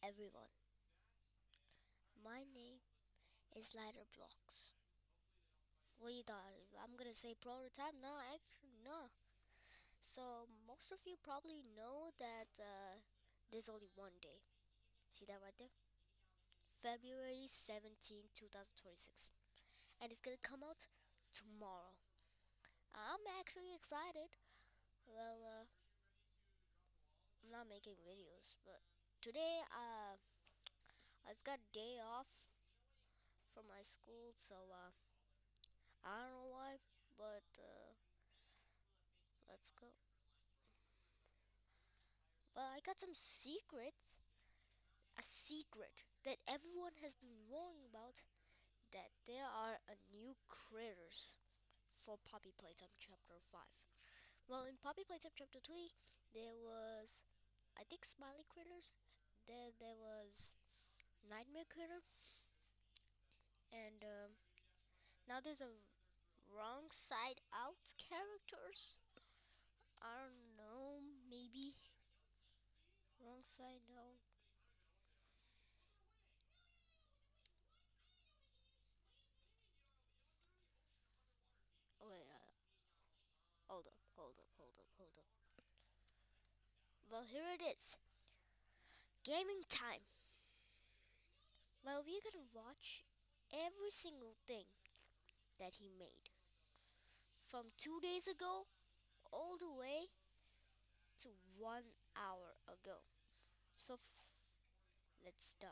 everyone. My name is Lighter Blocks. What you thought? I'm gonna say prototype? No, actually, no. So, most of you probably know that there's only one day. See that right there? February 17th, 2026. And it's gonna come out tomorrow. I'm actually excited. Well, I'm not making videos, but today I just got a day off from my school, so I don't know why, but let's go. Well, I got some secrets. A secret that everyone has been warning about, that there are a new critters for Poppy Playtime Chapter 5. Well, in Poppy Playtime Chapter 3, there was, I think, Smiley Critters. Then there was Nightmare Critter. And now there's a Wrong Side Out characters. I don't know, maybe Wrong Side Out. Oh, wait, hold up. Well, here it is. Gaming time. Well, we're gonna watch every single thing that he made from 2 days ago all the way to 1 hour ago. So let's start.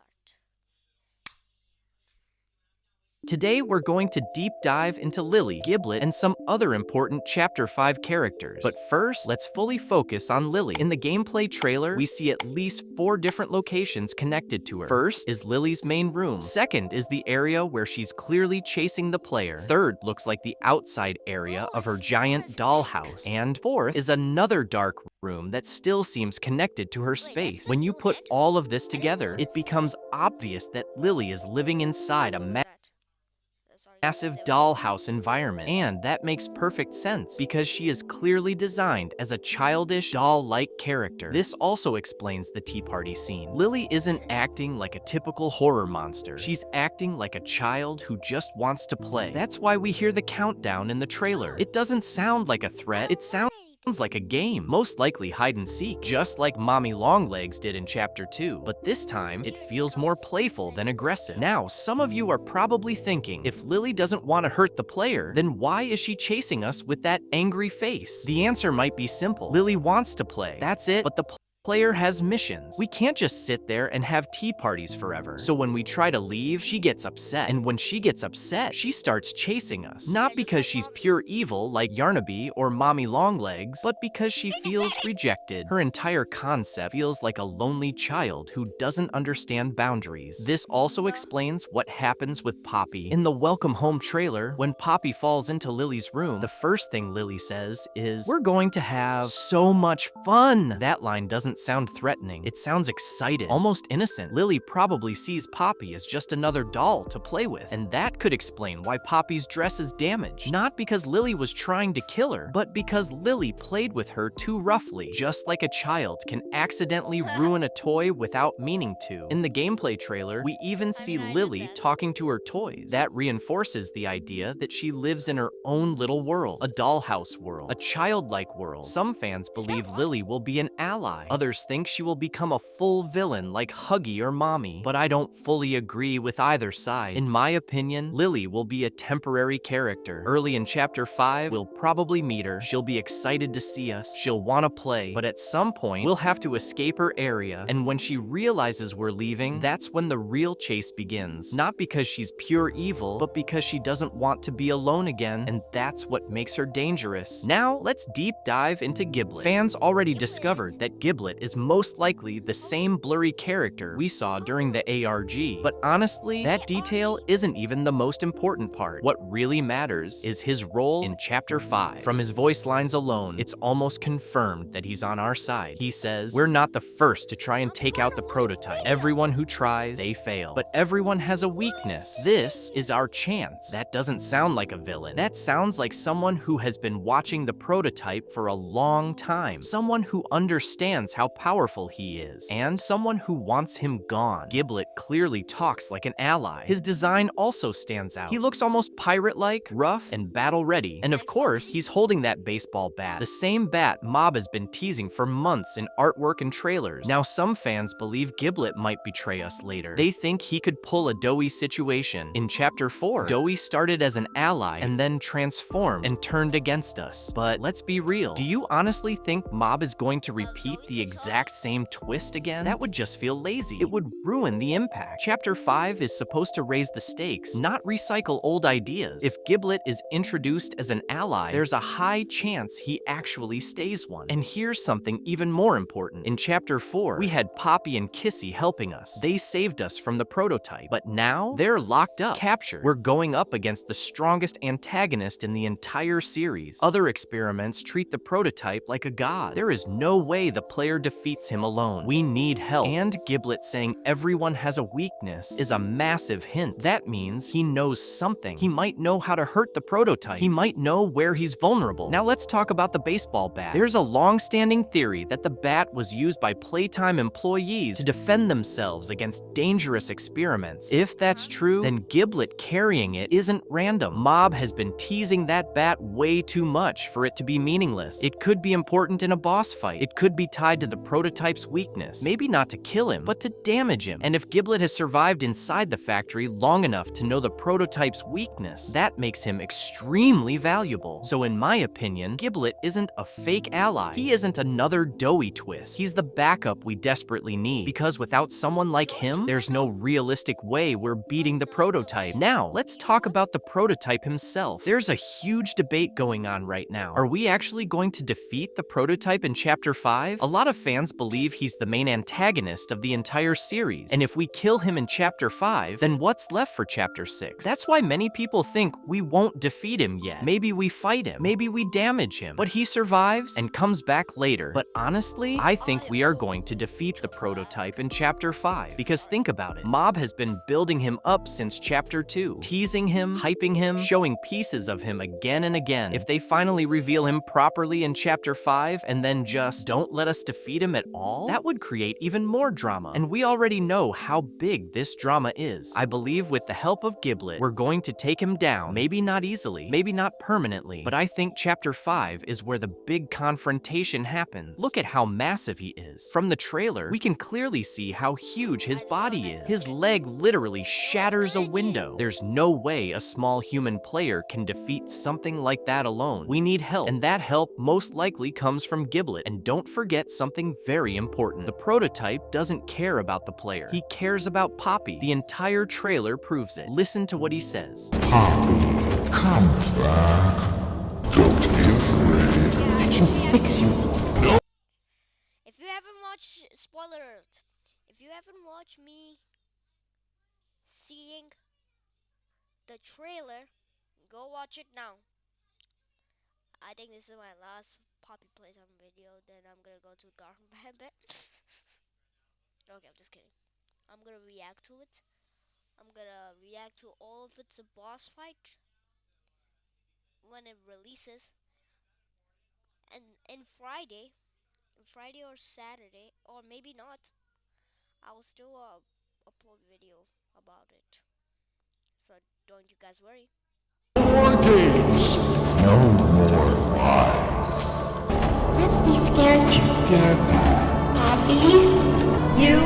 Today we're going to deep dive into Lily, Giblet, and some other important Chapter 5 characters. But first, let's fully focus on Lily. In the gameplay trailer, we see at least 4 different locations connected to her. First is Lily's main room. Second is the area where she's clearly chasing the player. Third looks like the outside area of her giant dollhouse. And fourth is another dark room that still seems connected to her space. When you put all of this together, it becomes obvious that Lily is living inside a massive dollhouse environment. And that makes perfect sense, because she is clearly designed as a childish, doll-like character. This also explains the tea party scene. Lily isn't acting like a typical horror monster. She's acting like a child who just wants to play. That's why we hear the countdown in the trailer. It doesn't sound like a threat, it sounds like a game, most likely hide and seek, just like Mommy Longlegs did in Chapter 2, but this time it feels more playful than aggressive. Now, some of you are probably thinking, if Lily doesn't want to hurt the player, then why is she chasing us with that angry face? The answer might be simple. Lily wants to play, that's it, but the player has missions. We can't just sit there and have tea parties forever. So when we try to leave, she gets upset. And when she gets upset, she starts chasing us. Not because she's pure evil like Yarnaby or Mommy Longlegs, but because she feels rejected. Her entire concept feels like a lonely child who doesn't understand boundaries. This also explains what happens with Poppy. In the Welcome Home trailer, when Poppy falls into Lily's room, the first thing Lily says is, "We're going to have so much fun." That line doesn't sound threatening. It sounds excited, almost innocent. Lily probably sees Poppy as just another doll to play with, and that could explain why Poppy's dress is damaged. Not because Lily was trying to kill her, but because Lily played with her too roughly, just like a child can accidentally ruin a toy without meaning to. In the gameplay trailer, we even see Lily talking to her toys. That reinforces the idea that she lives in her own little world, a dollhouse world, a childlike world. Some fans believe Lily will be an ally. Others think she will become a full villain like Huggy or Mommy, but I don't fully agree with either side. In my opinion, Lily will be a temporary character. Early in Chapter 5, we'll probably meet her, she'll be excited to see us, she'll want to play, but at some point, we'll have to escape her area, and when she realizes we're leaving, that's when the real chase begins. Not because she's pure evil, but because she doesn't want to be alone again, and that's what makes her dangerous. Now, let's deep dive into Giblet. Fans already discovered that Giblet is most likely the same blurry character we saw during the ARG. But honestly, that detail isn't even the most important part. What really matters is his role in Chapter 5. From his voice lines alone, it's almost confirmed that he's on our side. He says, "We're not the first to try and take out the prototype. Everyone who tries, they fail. But everyone has a weakness. This is our chance." That doesn't sound like a villain. That sounds like someone who has been watching the prototype for a long time. Someone who understands how how powerful he is, and someone who wants him gone. Giblet clearly talks like an ally. His design also stands out. He looks almost pirate-like, rough, and battle-ready. And of course, he's holding that baseball bat. The same bat Mob has been teasing for months in artwork and trailers. Now some fans believe Giblet might betray us later. They think he could pull a Doughy situation. In Chapter 4, Doughy started as an ally and then transformed and turned against us. But let's be real. Do you honestly think Mob is going to repeat the exact same twist again? That would just feel lazy. It would ruin the impact. Chapter 5 is supposed to raise the stakes, not recycle old ideas. If Giblet is introduced as an ally, there's a high chance he actually stays one. And here's something even more important. In Chapter 4, we had Poppy and Kissy helping us. They saved us from the prototype. But now, they're locked up, captured. We're going up against the strongest antagonist in the entire series. Other experiments treat the prototype like a god. There is no way the player defeats him alone. We need help. And Giblet saying everyone has a weakness is a massive hint. That means he knows something. He might know how to hurt the prototype. He might know where he's vulnerable. Now let's talk about the baseball bat. There's a long-standing theory that the bat was used by Playtime employees to defend themselves against dangerous experiments. If that's true, then Giblet carrying it isn't random. Mob has been teasing that bat way too much for it to be meaningless. It could be important in a boss fight. It could be tied to the prototype's weakness. Maybe not to kill him, but to damage him. And if Giblet has survived inside the factory long enough to know the prototype's weakness, that makes him extremely valuable. So in my opinion, Giblet isn't a fake ally. He isn't another Doughy twist. He's the backup we desperately need, because without someone like him, there's no realistic way we're beating the prototype. Now, let's talk about the prototype himself. There's a huge debate going on right now. Are we actually going to defeat the prototype in Chapter 5? A lot of fans believe he's the main antagonist of the entire series, and if we kill him in Chapter 5, then what's left for Chapter 6? That's why many people think we won't defeat him yet. Maybe we fight him, maybe we damage him, but he survives and comes back later. But honestly, I think we are going to defeat the prototype in Chapter 5, because think about it. Mob has been building him up since Chapter 2, teasing him, hyping him, showing pieces of him again and again. If they finally reveal him properly in Chapter 5 and then just don't let us defeat him at all, that would create even more drama. And we already know how big this drama is. I believe with the help of Giblet, we're going to take him down. Maybe not easily, maybe not permanently, but I think Chapter 5 is where the big confrontation happens. Look at how massive he is. From the trailer, we can clearly see how huge his body is. His leg literally shatters a window. There's no way a small human player can defeat something like that alone. We need help, and that help most likely comes from Giblet. And don't forget something very important. The prototype doesn't care about the player. He cares about Poppy. The entire trailer proves it. Listen to what he says. Poppy, come back. Don't be afraid. I can fix you. If you haven't watched, spoiler alert, if you haven't watched me seeing the trailer, go watch it now. I think this is my last Poppy Playtime video, then I'm gonna go to Garden Bambit. Okay, I'm just kidding. I'm gonna react to it. I'm gonna react to all of its boss fight when it releases. And Friday or Saturday, or maybe not, I will still upload video about it. So don't you guys worry. More games. No more lies. Let's be scared together. Poppy, you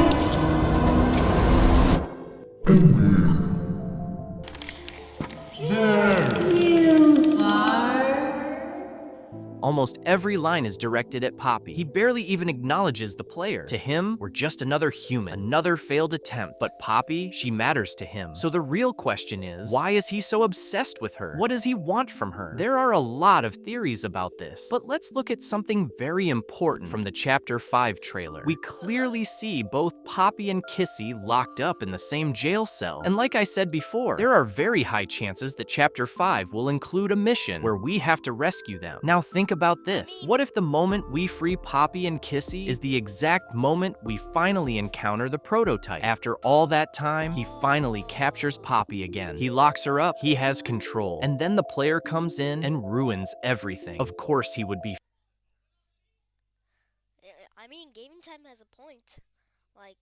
Almost every line is directed at Poppy. He barely even acknowledges the player. To him, we're just another human, another failed attempt. But Poppy, she matters to him. So the real question is, why is he so obsessed with her? What does he want from her? There are a lot of theories about this, but let's look at something very important from the Chapter 5 trailer. We clearly see both Poppy and Kissy locked up in the same jail cell. And like I said before, there are very high chances that Chapter 5 will include a mission where we have to rescue them. Now think about this. What if the moment we free Poppy and Kissy is the exact moment we finally encounter the prototype? After all that time, he finally captures Poppy again. He locks her up, he has control, and then the player comes in and ruins everything. Of course he would be I mean, gaming time has a point. Like,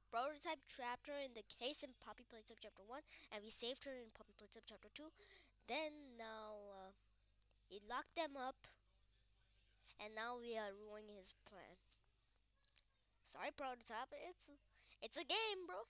prototype chapter in the case in Poppy Playtime Chapter 1, and we saved her in Poppy Playtime Chapter 2. Then, now, he locked them up, and now we are ruining his plan. Sorry, prototype. It's a game, bro.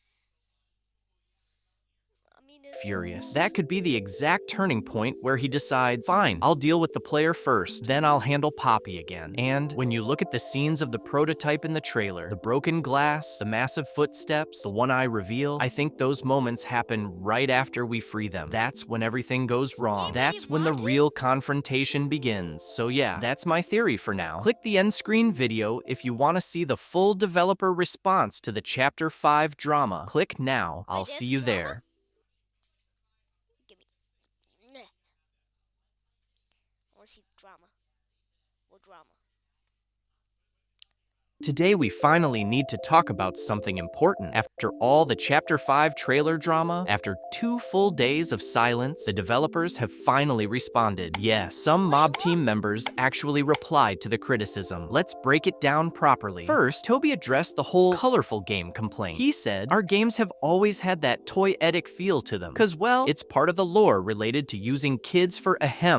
I mean, Furious. That could be the exact turning point where he decides, fine, I'll deal with the player first, then I'll handle Poppy again. And when you look at the scenes of the prototype in the trailer, the broken glass, the massive footsteps, the one-eye reveal, I think those moments happen right after we free them. That's when everything goes wrong. That's when the real confrontation begins. So yeah, that's my theory for now. Click the end screen video if you want to see the full developer response to the Chapter 5 drama. Click now. I'll see you there. give me. Meh. I want to see drama. What drama? Today we finally need to talk about something important. After all the Chapter 5 trailer drama, after 2 full days of silence, the developers have finally responded. Yes, some mob team members actually replied to the criticism. Let's break it down properly. First, Toby addressed the whole colorful game complaint. He said, our games have always had that toy-etic feel to them. Cause well, it's part of the lore related to using kids for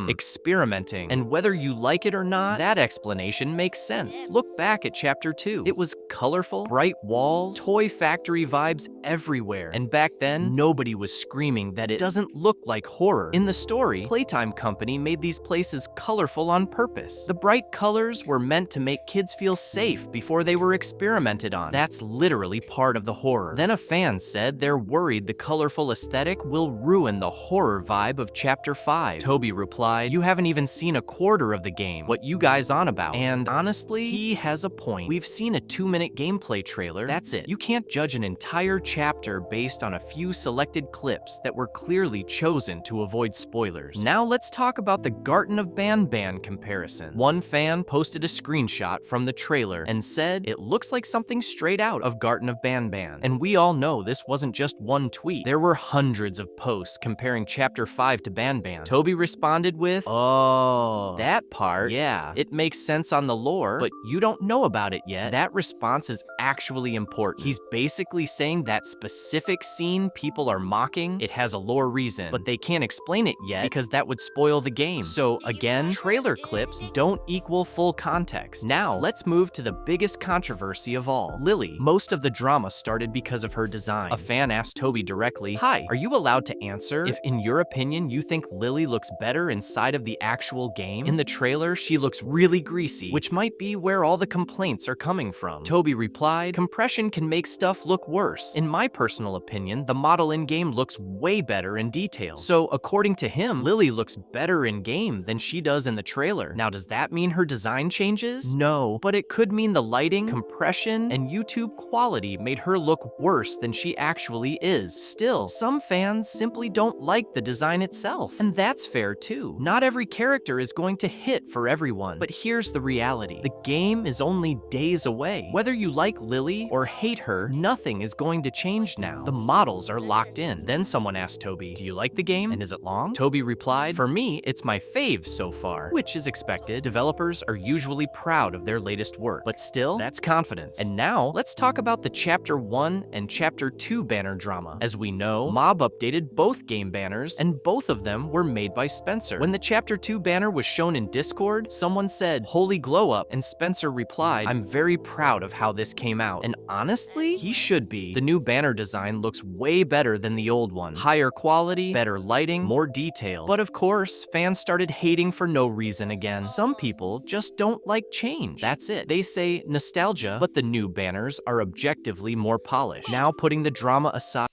experimenting. And whether you like it or not, that explanation makes sense. Look back at Chapter 2. It was colorful, bright walls, toy factory vibes everywhere. And back then, nobody was screaming that it doesn't look like horror. In the story, Playtime Company made these places colorful on purpose. The bright colors were meant to make kids feel safe before they were experimented on. That's literally part of the horror. Then a fan said they're worried the colorful aesthetic will ruin the horror vibe of Chapter 5. Toby replied, you haven't even seen a quarter of the game. What you guys on about? And honestly, he has a point. We've seen a 2-minute gameplay trailer. That's it. You can't judge an entire chapter based on a few selected clips that were clearly chosen to avoid spoilers. Now let's talk about the Garten of Banban comparison. One fan posted a screenshot from the trailer and said it looks like something straight out of Garten of Banban. And we all know this wasn't just one tweet. There were hundreds of posts comparing Chapter 5 to Banban. Toby responded with, oh, that part, yeah, it makes sense on the lore, but you don't know about it yet. That response is actually important. He's basically saying that specific scene people are mocking, it has a lore reason, but they can't explain it yet because that would spoil the game. So again, trailer clips don't equal full context. Now, let's move to the biggest controversy of all, Lily. Most of the drama started because of her design. A fan asked Toby directly, hi, are you allowed to answer if in your opinion you think Lily looks better inside of the actual game? In the trailer, she looks really greasy, which might be where all the complaints are coming from. Toby replied, compression can make stuff look worse. In my personal opinion, the model in-game looks way better in detail. So according to him, Lily looks better in-game than she does in the trailer. Now does that mean her design changes? No, but it could mean the lighting, compression, and YouTube quality made her look worse than she actually is. Still, some fans simply don't like the design itself. And that's fair too. Not every character is going to hit for everyone. But here's the reality. The game is only days away. Whether you like Lily or hate her, nothing is going to change now. The models are locked in. Then someone asked Toby, do you like the game and is it long? Toby replied, for me, it's my fave so far, which is expected. Developers are usually proud of their latest work, but still, that's confidence. And now, let's talk about the Chapter 1 and Chapter 2 banner drama. As we know, Mob updated both game banners, and both of them were made by Spencer. When the Chapter 2 banner was shown in Discord, someone said, holy glow up, and Spencer replied, I'm very proud of how this came out. And honestly, he should be. The new banner design looks way better than the old one. Higher quality, better lighting, more detail. But of course, fans started hating for no reason again. Some people just don't like change. That's it. They say nostalgia, but the new banners are objectively more polished. Now putting the drama aside,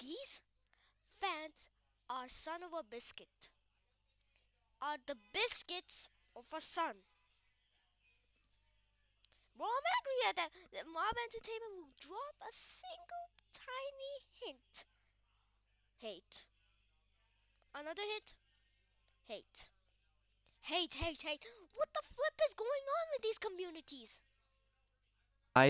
These fans are son of a biscuit. Are the biscuits of a son. Bro, I'm angry at that Mob Entertainment will drop a single tiny hint. Hate. Another hit. Hate. Hate. What the flip is going on with these communities?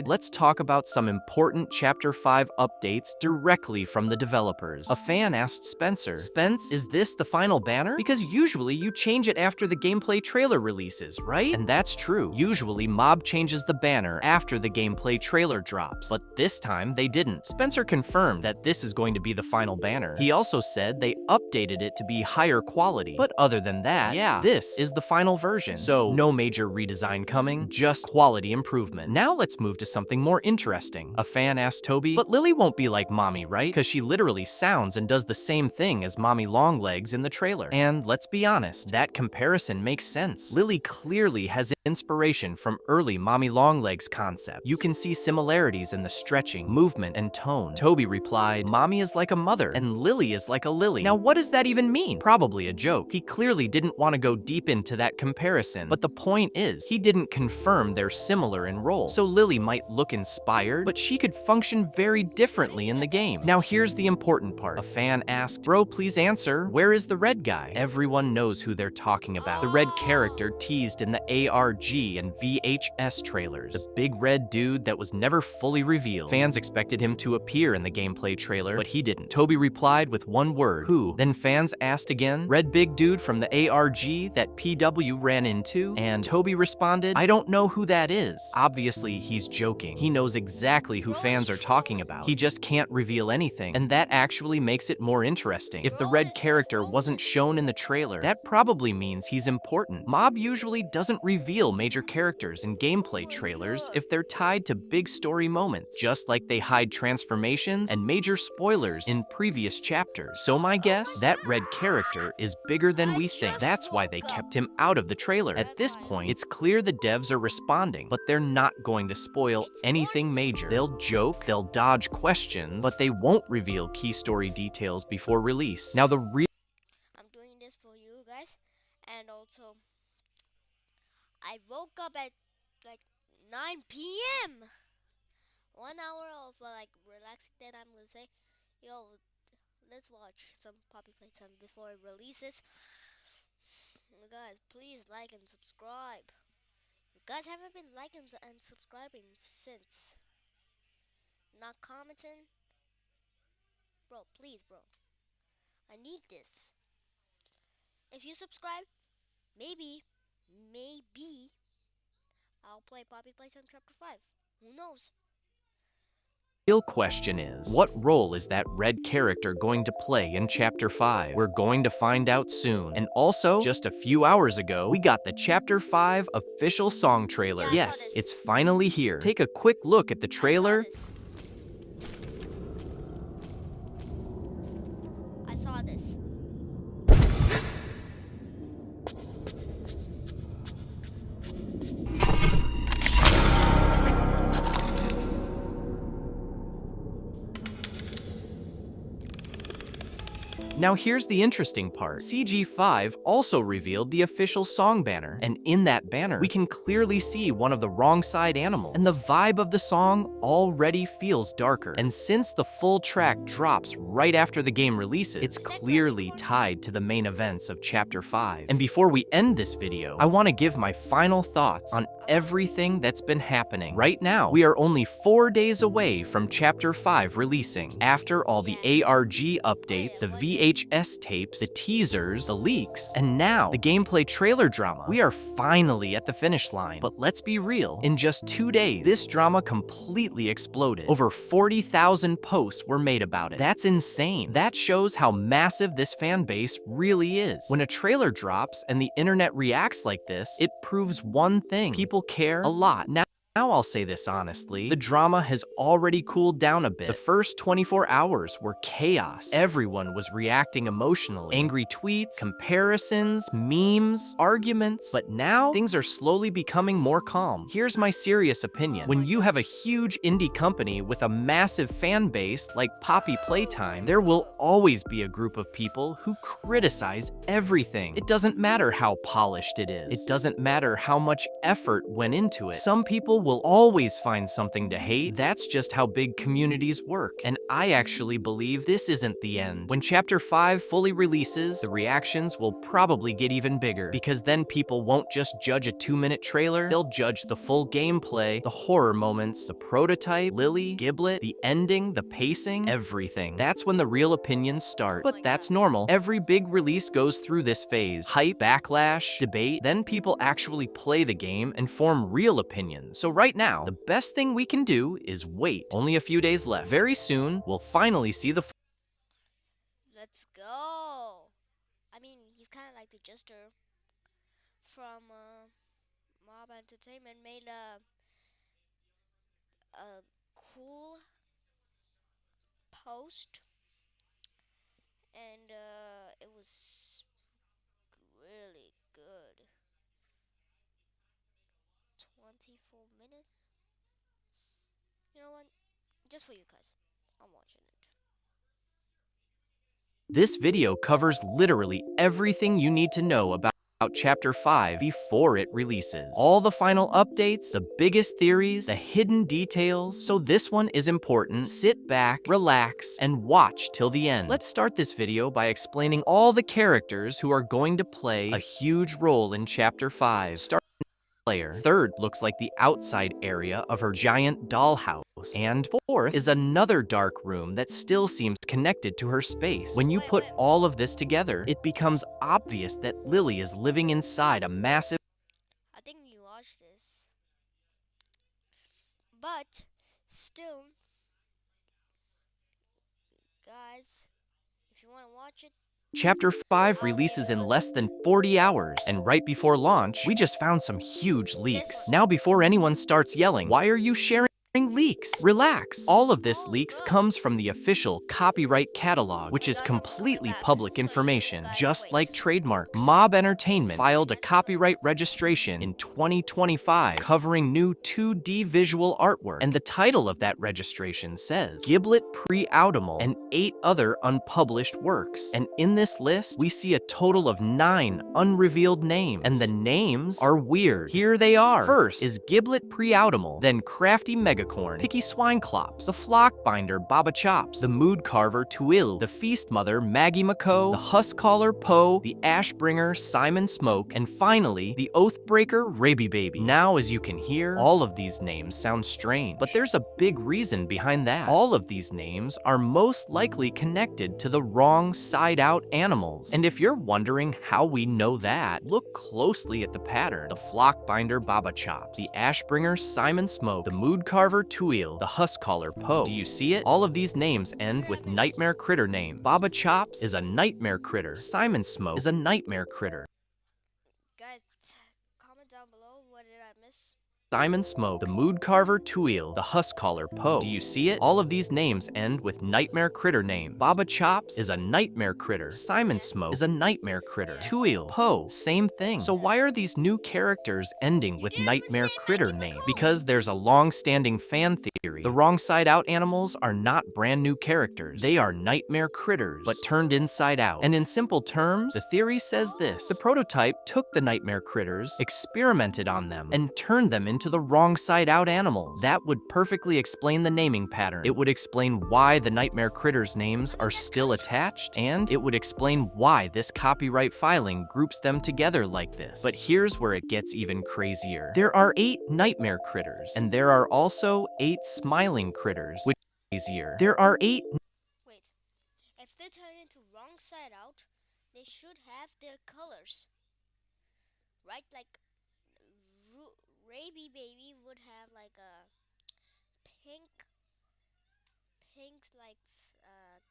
let's talk about some important Chapter 5 updates directly from the developers. A fan asked Spencer, "Spence, is this the final banner? Because usually you change it after the gameplay trailer releases, right?" And that's true. Usually Mob changes the banner after the gameplay trailer drops, but this time they didn't. Spencer confirmed that this is going to be the final banner. He also said they updated it to be higher quality, but other than that, yeah, this is the final version. So no major redesign coming, just quality improvement. Now let's move to something more interesting. A fan asked Toby, "But Lily won't be like Mommy, right? Because she literally sounds and does the same thing as Mommy Longlegs in the trailer." And let's be honest, that comparison makes sense. Lily clearly has inspiration from early Mommy Longlegs concepts. You can see similarities in the stretching, movement, and tone. Toby replied, "Mommy is like a mother, and Lily is like a lily." Now what does that even mean? Probably a joke. He clearly didn't want to go deep into that comparison, but the point is, he didn't confirm they're similar in role. So Lily might look inspired, but she could function very differently in the game. Now here's the important part. A fan asked, "Bro, please answer, where is the red guy?" Everyone knows who they're talking about. The red character teased in the ARG and VHS trailers. The big red dude that was never fully revealed. Fans expected him to appear in the gameplay trailer, but he didn't. Toby replied with one word, "Who?" Then fans asked again, "Red big dude from the ARG that PW ran into?" And Toby responded, "I don't know who that is." Obviously, he's joking. He knows exactly who fans are talking about. He just can't reveal anything, and that actually makes it more interesting. If the red character wasn't shown in the trailer, that probably means he's important. Mob usually doesn't reveal major characters in gameplay trailers if they're tied to big story moments, just like they hide transformations and major spoilers in previous chapters. So my guess, that red character is bigger than we think. That's why they kept him out of the trailer. At this point, it's clear the devs are responding, but they're not going to spoil anything major. They'll joke, they'll dodge questions, but they won't reveal key story details before release. Now the real I'm doing this for you guys, and also I woke up at like 9 p.m. 1 hour of like relaxing. Then I'm gonna say, yo, let's watch some Poppy Playtime before it releases. Guys, please like and subscribe. You guys haven't been liking and subscribing since. Not commenting. Bro, please, bro. I need this. If you subscribe, maybe I'll play Poppy Playtime Chapter 5. Who knows? real question is, what role is that red character going to play in Chapter 5? We're going to find out soon. And also, just a few hours ago, we got the Chapter 5 official song trailer. Yeah, I saw Yes, this. it's finally here. Take a quick look at the trailer. I saw this. Now here's the interesting part. ch5 also revealed the official song banner, and in that banner, we can clearly see one of the wrong side animals. And the vibe of the song already feels darker. And since the full track drops right after the game releases, it's clearly tied to the main events of Chapter 5. And before we end this video, I want to give my final thoughts on everything that's been happening. Right now, we are only 4 days away from Chapter 5 releasing. After all the ARG updates, the VHS tapes, the teasers, the leaks, and now the gameplay trailer drama, we are finally at the finish line. But let's be real, in just 2 days, this drama completely exploded. Over 40,000 posts were made about it. That's insane. That shows how massive this fan base really is. When a trailer drops and the internet reacts like this, it proves one thing: people care a lot. Now I'll say this honestly, the drama has already cooled down a bit. The first 24 hours were chaos. Everyone was reacting emotionally. Angry tweets, comparisons, memes, arguments. But now, things are slowly becoming more calm. Here's my serious opinion. When you have a huge indie company with a massive fan base like Poppy Playtime, there will always be a group of people who criticize everything. It doesn't matter how polished it is. It doesn't matter how much effort went into it. Some people will always find something to hate. That's just how big communities work. And I actually believe this isn't the end. When Chapter 5 fully releases, the reactions will probably get even bigger, because then people won't just judge a 2-minute trailer, they'll judge the full gameplay, the horror moments, the prototype, Lily, Giblet, the ending, the pacing, everything. That's when the real opinions start. But that's normal. Every big release goes through this phase. Hype, backlash, debate, then people actually play the game and form real opinions. So right now, the best thing we can do is wait. Only a few days left. Very soon, we'll finally see the Let's go. I mean, he's kind of like the Jester from Mob Entertainment made a cool post, and it was really good. 24 minutes. You know what? Just for you guys. I'm watching it. This video covers literally everything you need to know about Chapter 5 before it releases. All the final updates, the biggest theories, the hidden details. So this one is important. Sit back, relax, and watch till the end. Let's start this video by explaining all the characters who are going to play a huge role in Chapter 5. Player. Third looks like the outside area of her giant dollhouse. And fourth is another dark room that still seems connected to her space. When you put all of this together, it becomes obvious that Lily is living inside a massive... I think you watched this. But still, guys, if you want to watch it, Chapter 5 releases in less than 40 hours, and right before launch, we just found some huge leaks. Now before anyone starts yelling, why are you sharing leaks? Relax. All of this leaks comes from the official copyright catalog, which is completely public information, just like trademarks. Mob Entertainment filed a copyright registration in 2025 covering new 2D visual artwork, and the title of that registration says Giblet Pre-Autumnal and 8 other unpublished works. And in this list, we see a total of 9 unrevealed names, and the names are weird. Here they are. First is Giblet Pre-Autumnal, then Crafty Megacorn, Picky Swineclops, the Flockbinder Baba Chops, the Mood Carver Tuil, the Feast Mother Maggie McCo, the Huskcaller Poe, the Ashbringer Simon Smoke, and finally, the Oathbreaker Raby Baby. Now, as you can hear, all of these names sound strange, but there's a big reason behind that. All of these names are most likely connected to the wrong side-out animals. And if you're wondering how we know that, look closely at the pattern. The Flockbinder Baba Chops, the Ashbringer Simon Smoke, the Mood Carver Tuil, the Huskcaller Poe. Do you see it? All of these names end with nightmare critter names. Baba Chops is a nightmare critter. Simon Smoke is a nightmare critter. guys, comment down below what did I miss. Simon Smoke, the Mood Carver Tuil, the Huskcaller Poe. Do you see it? All of these names end with nightmare critter names. Baba Chops is a nightmare critter. Simon Smoke is a nightmare critter. Tuil, Poe, same thing. So why are these new characters ending with nightmare critter names? Because there's a long-standing fan theory. The wrong side out animals are not brand new characters. They are nightmare critters, but turned inside out. And in simple terms, the theory says this. The prototype took the nightmare critters, experimented on them, and turned them into the wrong side out animals. That would perfectly explain the naming pattern. It would explain why the nightmare critters names are still attached, and it would explain why this copyright filing groups them together like this. But here's where it gets even crazier. There are 8 nightmare critters, and there are also 8 smiling critters, which is crazier. There are 8... Wait, if they're turning into wrong side out, they should have their colors. Right? Like, Raby Baby would have like a pink like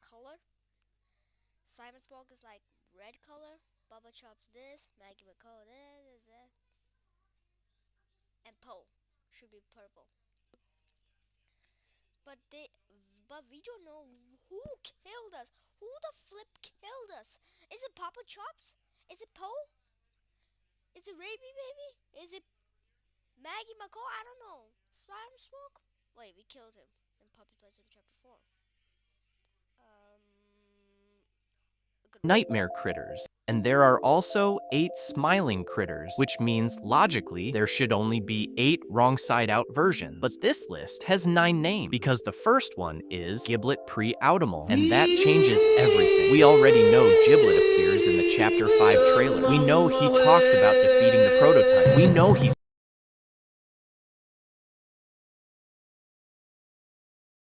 color. Simon Smoke is like red color. Bubba Chops this. Maggie McCall this. And Poe should be purple. But we don't know who killed us. Who the flip killed us? Is it Papa Chops? Is it Poe? Is it Raby Baby? Is it Maggie McCall? I don't know. Simon Smoke? Wait, we killed him in Puppy Playtime Chapter 4. Nightmare critters. And there are also 8 smiling critters, which means logically there should only be 8 wrong side out versions. But this list has 9 names because the first one is Giblet Pre-Autumnal, and that changes everything. We already know Giblet appears in the Chapter 5 trailer. We know he talks about defeating the prototype. We know he's